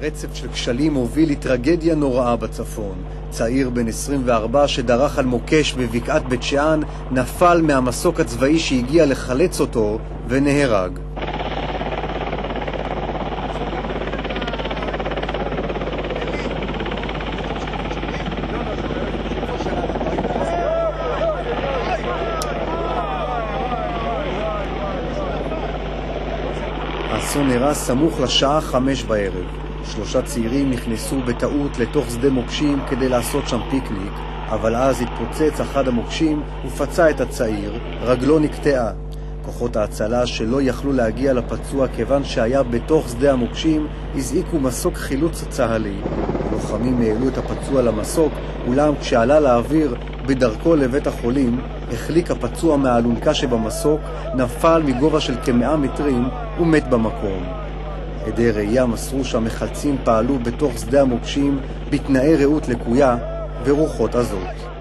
רצף של כשלים הוביל לטרגדיה נוראה בצפון. צעיר בן 24 שדרך על מוקש בבקעת בית שאן נפל מהמסוק הצבאי שהגיע לחלץ אותו ונהרג. האסון אירע סמוך לשעה 5 בערב. 3 צעירים נכנסו בטעות לתוך שדה מוקשים כדי לעשות שם פיקניק, אבל אז התפוצץ אחד המוקשים ופצע את הצעיר, רגלו נקטעה. כוחות ההצלה שלא יכלו להגיע לפצוע כיוון שהיה בתוך שדה המוקשים, הזעיקו מסוק חילוץ צהלי. לוחמים העלו את הפצוע למסוק, אולם כשעלה לאוויר בדרכו לבית החולים, החליק הפצוע מהאלונקה שבמסוק, נפל מגובה של כ100 מטרים ומת במקום. עדי ראייה מסרו שהמחלצים פעלו בתוך שדה המוקשים בתנאי ראות לקויה ורוחות עזות.